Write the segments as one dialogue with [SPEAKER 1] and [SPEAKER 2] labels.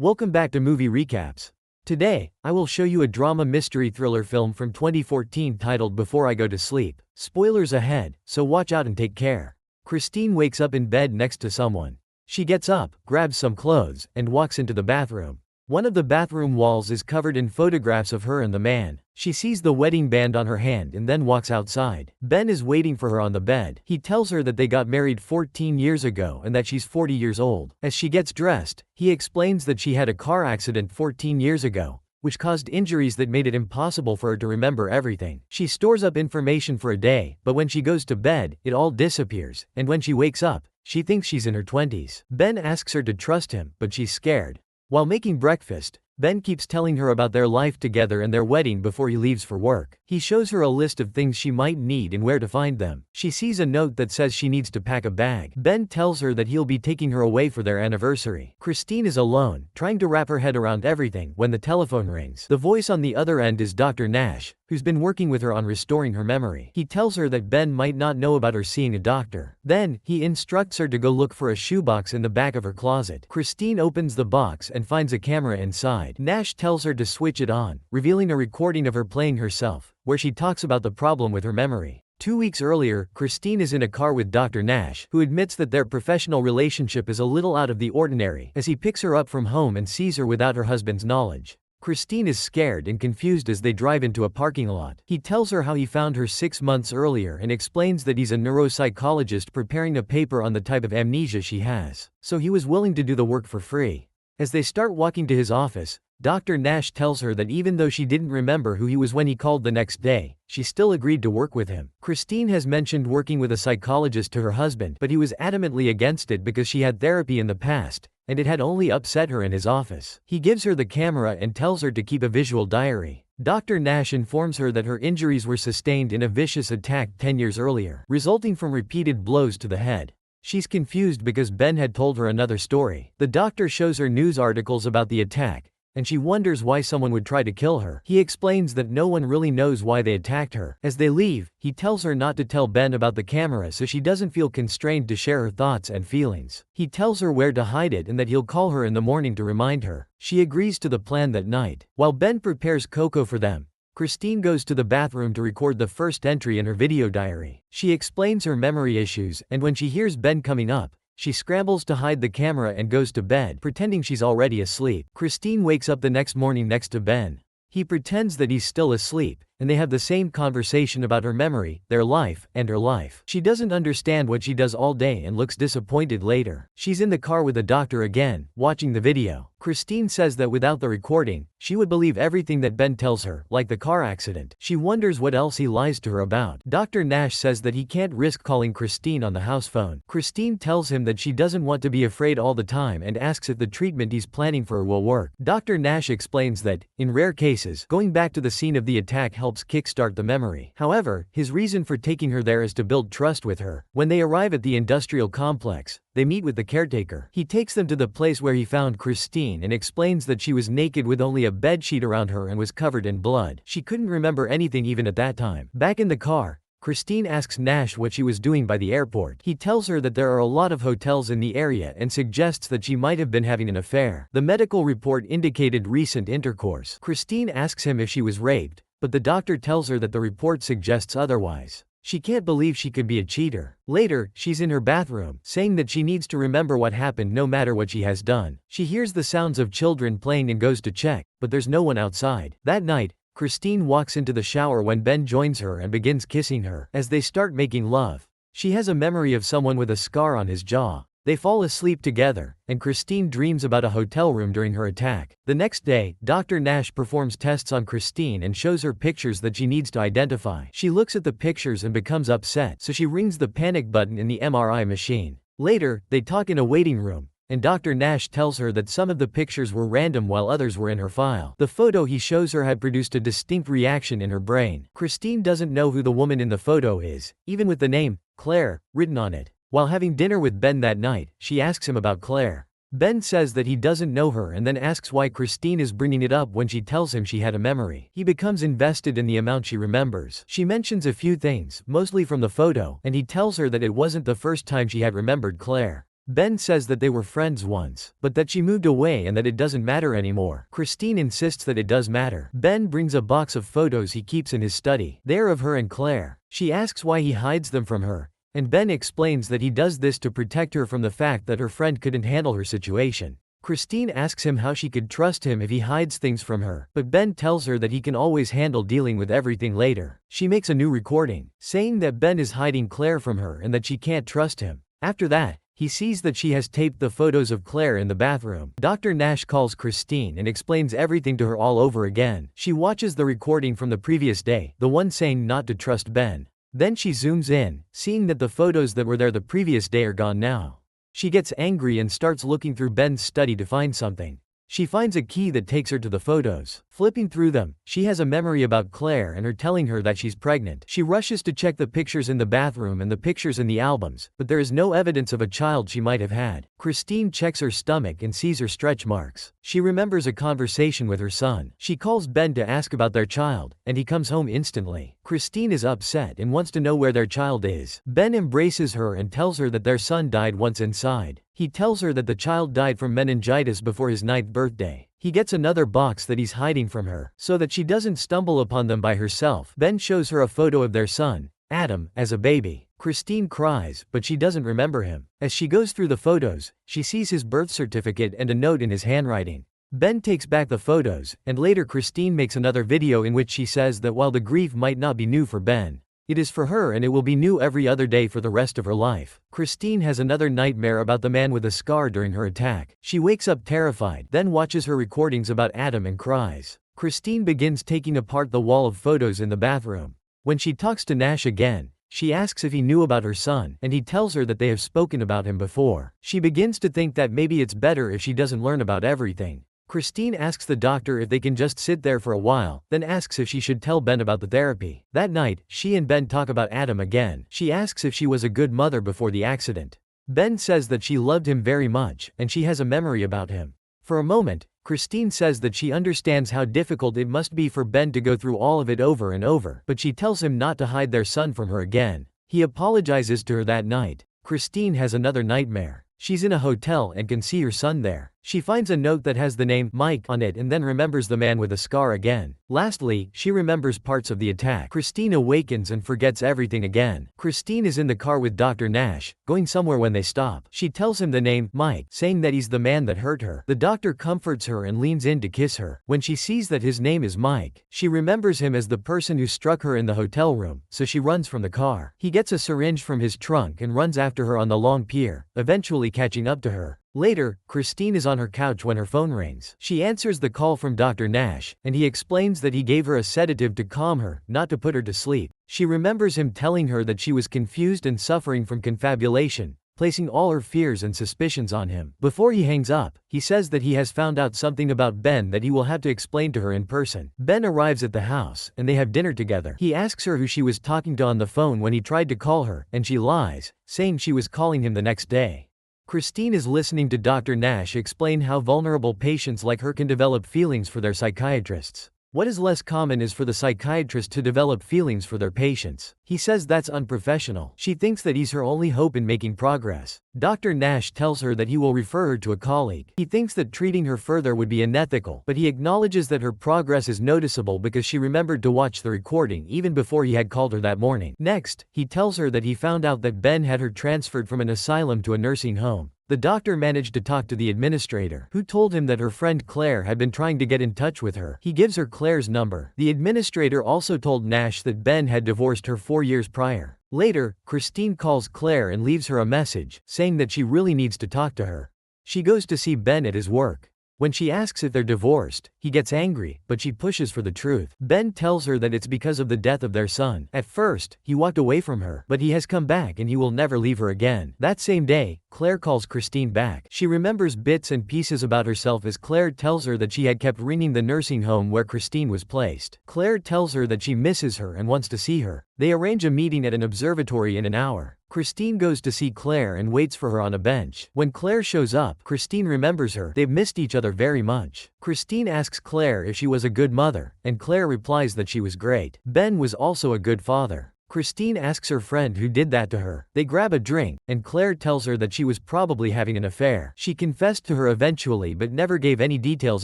[SPEAKER 1] Welcome back to Movie Recaps. Today, I will show you a drama mystery thriller film from 2014 titled Before I Go to Sleep. Spoilers ahead, so watch out and take care. Christine wakes up in bed next to someone. She gets up, grabs some clothes, and walks into the bathroom. One of the bathroom walls is covered in photographs of her and the man. She sees the wedding band on her hand and then walks outside. Ben is waiting for her on the bed. He tells her that they got married 14 years ago and that she's 40 years old. As she gets dressed, he explains that she had a car accident 14 years ago, which caused injuries that made it impossible for her to remember everything. She stores up information for a day, but when she goes to bed, it all disappears, and when she wakes up, she thinks she's in her 20s. Ben asks her to trust him, but she's scared. While making breakfast, Ben keeps telling her about their life together and their wedding before he leaves for work. He shows her a list of things she might need and where to find them. She sees a note that says she needs to pack a bag. Ben tells her that he'll be taking her away for their anniversary. Christine is alone, trying to wrap her head around everything, when the telephone rings. The voice on the other end is Dr. Nash, who's been working with her on restoring her memory. He tells her that Ben might not know about her seeing a doctor. Then, he instructs her to go look for a shoebox in the back of her closet. Christine opens the box and finds a camera inside. Nash tells her to switch it on, revealing a recording of her playing herself, where she talks about the problem with her memory. 2 weeks earlier, Christine is in a car with Dr. Nash, who admits that their professional relationship is a little out of the ordinary, as he picks her up from home and sees her without her husband's knowledge. Christine is scared and confused as they drive into a parking lot. He tells her how he found her 6 months earlier and explains that he's a neuropsychologist preparing a paper on the type of amnesia she has, so he was willing to do the work for free. As they start walking to his office, Dr. Nash tells her that even though she didn't remember who he was when he called the next day, she still agreed to work with him. Christine has mentioned working with a psychologist to her husband, but he was adamantly against it because she had therapy in the past, and it had only upset her in his office. He gives her the camera and tells her to keep a visual diary. Dr. Nash informs her that her injuries were sustained in a vicious attack 10 years earlier, resulting from repeated blows to the head. She's confused because Ben had told her another story. The doctor shows her news articles about the attack, and she wonders why someone would try to kill her. He explains that no one really knows why they attacked her. As they leave, he tells her not to tell Ben about the camera so she doesn't feel constrained to share her thoughts and feelings. He tells her where to hide it and that he'll call her in the morning to remind her. She agrees to the plan that night. While Ben prepares cocoa for them, Christine goes to the bathroom to record the first entry in her video diary. She explains her memory issues, and when she hears Ben coming up, she scrambles to hide the camera and goes to bed, pretending she's already asleep. Christine wakes up the next morning next to Ben. He pretends that he's still asleep, and they have the same conversation about her memory, their life, and her life. She doesn't understand what she does all day and looks disappointed later. She's in the car with the doctor again, watching the video. Christine says that without the recording, she would believe everything that Ben tells her, like the car accident. She wonders what else he lies to her about. Dr. Nash says that he can't risk calling Christine on the house phone. Christine tells him that she doesn't want to be afraid all the time and asks if the treatment he's planning for her will work. Dr. Nash explains that, in rare cases, going back to the scene of the attack helps kickstart the memory. However, his reason for taking her there is to build trust with her. When they arrive at the industrial complex, they meet with the caretaker. He takes them to the place where he found Christine and explains that she was naked with only a bedsheet around her and was covered in blood. She couldn't remember anything even at that time. Back in the car, Christine asks Nash what she was doing by the airport. He tells her that there are a lot of hotels in the area and suggests that she might have been having an affair. The medical report indicated recent intercourse. Christine asks him if she was raped, but the doctor tells her that the report suggests otherwise. She can't believe she could be a cheater. Later, she's in her bathroom, saying that she needs to remember what happened no matter what she has done. She hears the sounds of children playing and goes to check, but there's no one outside. That night, Christine walks into the shower when Ben joins her and begins kissing her. As they start making love, she has a memory of someone with a scar on his jaw. They fall asleep together, and Christine dreams about a hotel room during her attack. The next day, Dr. Nash performs tests on Christine and shows her pictures that she needs to identify. She looks at the pictures and becomes upset, so she rings the panic button in the MRI machine. Later, they talk in a waiting room, and Dr. Nash tells her that some of the pictures were random while others were in her file. The photo he shows her had produced a distinct reaction in her brain. Christine doesn't know who the woman in the photo is, even with the name, Claire, written on it. While having dinner with Ben that night, she asks him about Claire. Ben says that he doesn't know her and then asks why Christine is bringing it up when she tells him she had a memory. He becomes invested in the amount she remembers. She mentions a few things, mostly from the photo, and he tells her that it wasn't the first time she had remembered Claire. Ben says that they were friends once, but that she moved away and that it doesn't matter anymore. Christine insists that it does matter. Ben brings a box of photos he keeps in his study. They are of her and Claire. She asks why he hides them from her, and Ben explains that he does this to protect her from the fact that her friend couldn't handle her situation. Christine asks him how she could trust him if he hides things from her, but Ben tells her that he can always handle dealing with everything later. She makes a new recording, saying that Ben is hiding Claire from her and that she can't trust him. After that, he sees that she has taped the photos of Claire in the bathroom. Dr. Nash calls Christine and explains everything to her all over again. She watches the recording from the previous day, the one saying not to trust Ben. Then she zooms in, seeing that the photos that were there the previous day are gone now. She gets angry and starts looking through Ben's study to find something. She finds a key that takes her to the photos. Flipping through them, she has a memory about Claire and her telling her that she's pregnant. She rushes to check the pictures in the bathroom and the pictures in the albums, but there is no evidence of a child she might have had. Christine checks her stomach and sees her stretch marks. She remembers a conversation with her son. She calls Ben to ask about their child, and he comes home instantly. Christine is upset and wants to know where their child is. Ben embraces her and tells her that their son died once inside. He tells her that the child died from meningitis before his 9th birthday. He gets another box that he's hiding from her, so that she doesn't stumble upon them by herself. Ben shows her a photo of their son, Adam, as a baby. Christine cries, but she doesn't remember him. As she goes through the photos, she sees his birth certificate and a note in his handwriting. Ben takes back the photos, and later Christine makes another video in which she says that while the grief might not be new for Ben, it is for her and it will be new every other day for the rest of her life. Christine has another nightmare about the man with a scar during her attack. She wakes up terrified, then watches her recordings about Adam and cries. Christine begins taking apart the wall of photos in the bathroom. When she talks to Nash again, she asks if he knew about her son, and he tells her that they have spoken about him before. She begins to think that maybe it's better if she doesn't learn about everything. Christine asks the doctor if they can just sit there for a while, then asks if she should tell Ben about the therapy. That night, she and Ben talk about Adam again. She asks if she was a good mother before the accident. Ben says that she loved him very much, and she has a memory about him. For a moment, Christine says that she understands how difficult it must be for Ben to go through all of it over and over, but she tells him not to hide their son from her again. He apologizes to her that night. Christine has another nightmare. She's in a hotel and can see her son there. She finds a note that has the name Mike on it and then remembers the man with a scar again. Lastly, she remembers parts of the attack. Christine awakens and forgets everything again. Christine is in the car with Dr. Nash, going somewhere when they stop. She tells him the name Mike, saying that he's the man that hurt her. The doctor comforts her and leans in to kiss her. When she sees that his name is Mike, she remembers him as the person who struck her in the hotel room, so she runs from the car. He gets a syringe from his trunk and runs after her on the long pier, eventually catching up to her. Later, Christine is on her couch when her phone rings. She answers the call from Dr. Nash, and he explains that he gave her a sedative to calm her, not to put her to sleep. She remembers him telling her that she was confused and suffering from confabulation, placing all her fears and suspicions on him. Before he hangs up, he says that he has found out something about Ben that he will have to explain to her in person. Ben arrives at the house, and they have dinner together. He asks her who she was talking to on the phone when he tried to call her, and she lies, saying she was calling him the next day. Christine is listening to Dr. Nash explain how vulnerable patients like her can develop feelings for their psychiatrists. What is less common is for the psychiatrist to develop feelings for their patients. He says that's unprofessional. She thinks that he's her only hope in making progress. Dr. Nash tells her that he will refer her to a colleague. He thinks that treating her further would be unethical, but he acknowledges that her progress is noticeable because she remembered to watch the recording even before he had called her that morning. Next, he tells her that he found out that Ben had her transferred from an asylum to a nursing home. The doctor managed to talk to the administrator, who told him that her friend Claire had been trying to get in touch with her. He gives her Claire's number. The administrator also told Nash that Ben had divorced her 4 years prior. Later, Christine calls Claire and leaves her a message, saying that she really needs to talk to her. She goes to see Ben at his work. When she asks if they're divorced, he gets angry, but she pushes for the truth. Ben tells her that it's because of the death of their son. At first, he walked away from her, but he has come back and he will never leave her again. That same day, Claire calls Christine back. She remembers bits and pieces about herself as Claire tells her that she had kept ringing the nursing home where Christine was placed. Claire tells her that she misses her and wants to see her. They arrange a meeting at an observatory in an hour. Christine goes to see Claire and waits for her on a bench. When Claire shows up, Christine remembers her. They've missed each other very much. Christine asks Claire if she was a good mother, and Claire replies that she was great. Ben was also a good father. Christine asks her friend who did that to her. They grab a drink, and Claire tells her that she was probably having an affair. She confessed to her eventually but never gave any details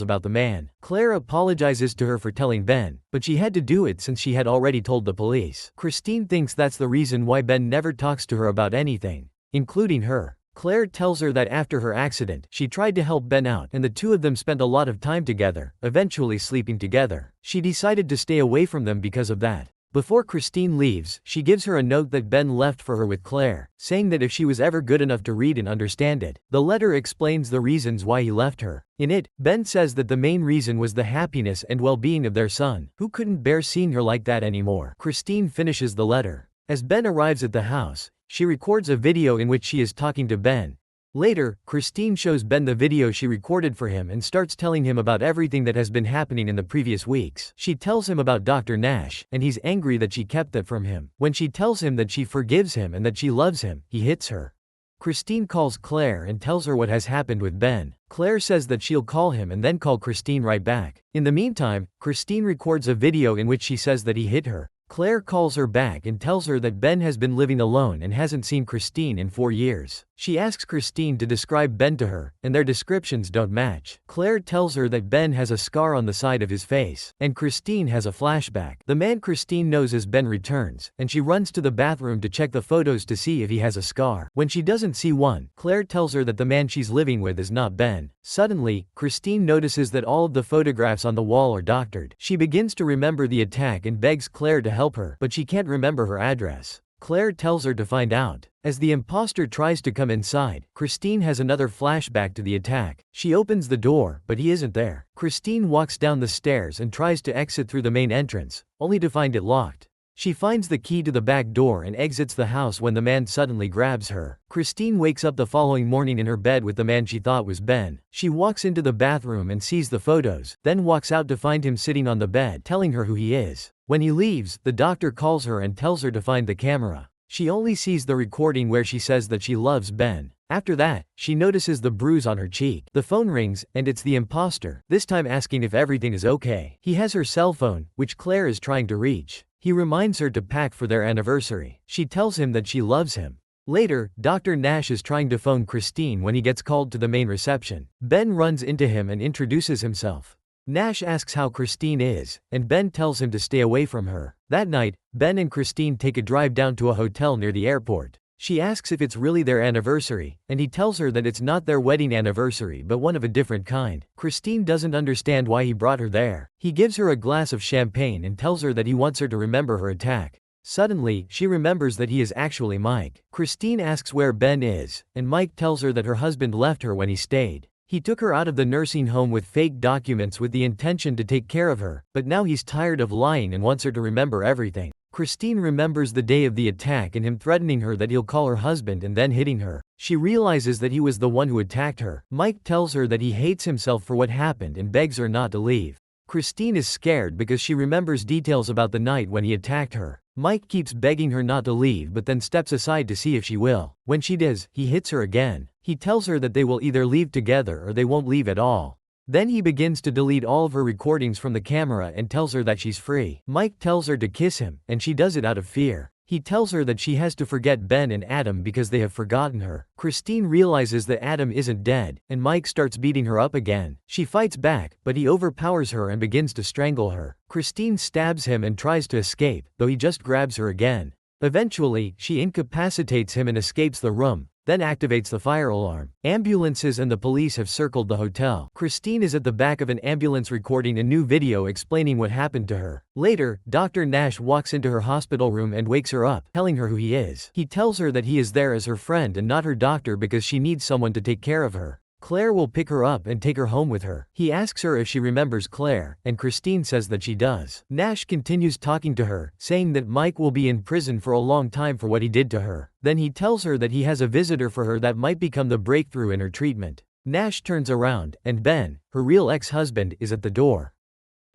[SPEAKER 1] about the man. Claire apologizes to her for telling Ben, but she had to do it since she had already told the police. Christine thinks that's the reason why Ben never talks to her about anything, including her. Claire tells her that after her accident, she tried to help Ben out and the two of them spent a lot of time together, eventually sleeping together. She decided to stay away from them because of that. Before Christine leaves, she gives her a note that Ben left for her with Claire, saying that if she was ever good enough to read and understand it. The letter explains the reasons why he left her. In it, Ben says that the main reason was the happiness and well-being of their son, who couldn't bear seeing her like that anymore. Christine finishes the letter. As Ben arrives at the house, she records a video in which she is talking to Ben. Later, Christine shows Ben the video she recorded for him and starts telling him about everything that has been happening in the previous weeks. She tells him about Dr. Nash, and he's angry that she kept that from him. When she tells him that she forgives him and that she loves him, he hits her. Christine calls Claire and tells her what has happened with Ben. Claire says that she'll call him and then call Christine right back. In the meantime, Christine records a video in which she says that he hit her. Claire calls her back and tells her that Ben has been living alone and hasn't seen Christine in 4 years. She asks Christine to describe Ben to her, and their descriptions don't match. Claire tells her that Ben has a scar on the side of his face, and Christine has a flashback. The man Christine knows as Ben returns, and she runs to the bathroom to check the photos to see if he has a scar. When she doesn't see one, Claire tells her that the man she's living with is not Ben. Suddenly, Christine notices that all of the photographs on the wall are doctored. She begins to remember the attack and begs Claire to help her, but she can't remember her address. Claire tells her to find out. As the imposter tries to come inside, Christine has another flashback to the attack. She opens the door, but he isn't there. Christine walks down the stairs and tries to exit through the main entrance, only to find it locked. She finds the key to the back door and exits the house when the man suddenly grabs her. Christine wakes up the following morning in her bed with the man she thought was Ben. She walks into the bathroom and sees the photos, then walks out to find him sitting on the bed, telling her who he is. When he leaves, the doctor calls her and tells her to find the camera. She only sees the recording where she says that she loves Ben. After that, she notices the bruise on her cheek. The phone rings, and it's the imposter, this time asking if everything is okay. He has her cell phone, which Claire is trying to reach. He reminds her to pack for their anniversary. She tells him that she loves him. Later, Dr. Nash is trying to phone Christine when he gets called to the main reception. Ben runs into him and introduces himself. Nash asks how Christine is, and Ben tells him to stay away from her. That night, Ben and Christine take a drive down to a hotel near the airport. She asks if it's really their anniversary, and he tells her that it's not their wedding anniversary but one of a different kind. Christine doesn't understand why he brought her there. He gives her a glass of champagne and tells her that he wants her to remember her attack. Suddenly, she remembers that he is actually Mike. Christine asks where Ben is, and Mike tells her that her husband left her when he stayed. He took her out of the nursing home with fake documents with the intention to take care of her, but now he's tired of lying and wants her to remember everything. Christine remembers the day of the attack and him threatening her that he'll call her husband and then hitting her. She realizes that he was the one who attacked her. Mike tells her that he hates himself for what happened and begs her not to leave. Christine is scared because she remembers details about the night when he attacked her. Mike keeps begging her not to leave but then steps aside to see if she will. When she does, he hits her again. He tells her that they will either leave together or they won't leave at all. Then he begins to delete all of her recordings from the camera and tells her that she's free. Mike tells her to kiss him, and she does it out of fear. He tells her that she has to forget Ben and Adam because they have forgotten her. Christine realizes that Adam isn't dead, and Mike starts beating her up again. She fights back, but he overpowers her and begins to strangle her. Christine stabs him and tries to escape, though he just grabs her again. Eventually, she incapacitates him and escapes the room, then activates the fire alarm. Ambulances and the police have circled the hotel. Christine is at the back of an ambulance recording a new video explaining what happened to her. Later, Dr. Nash walks into her hospital room and wakes her up, telling her who he is. He tells her that he is there as her friend and not her doctor because she needs someone to take care of her. Claire will pick her up and take her home with her. He asks her if she remembers Claire, and Christine says that she does. Nash continues talking to her, saying that Mike will be in prison for a long time for what he did to her. Then he tells her that he has a visitor for her that might become the breakthrough in her treatment. Nash turns around, and Ben, her real ex-husband, is at the door.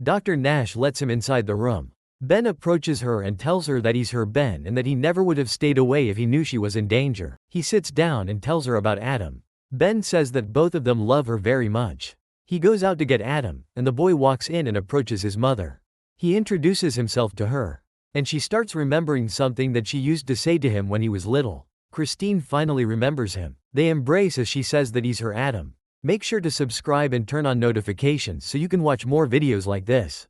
[SPEAKER 1] Dr. Nash lets him inside the room. Ben approaches her and tells her that he's her Ben and that he never would have stayed away if he knew she was in danger. He sits down and tells her about Adam. Ben says that both of them love her very much. He goes out to get Adam, and the boy walks in and approaches his mother. He introduces himself to her. And she starts remembering something that she used to say to him when he was little. Christine finally remembers him. They embrace as she says that he's her Adam. Make sure to subscribe and turn on notifications so you can watch more videos like this.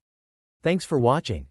[SPEAKER 1] Thanks for watching.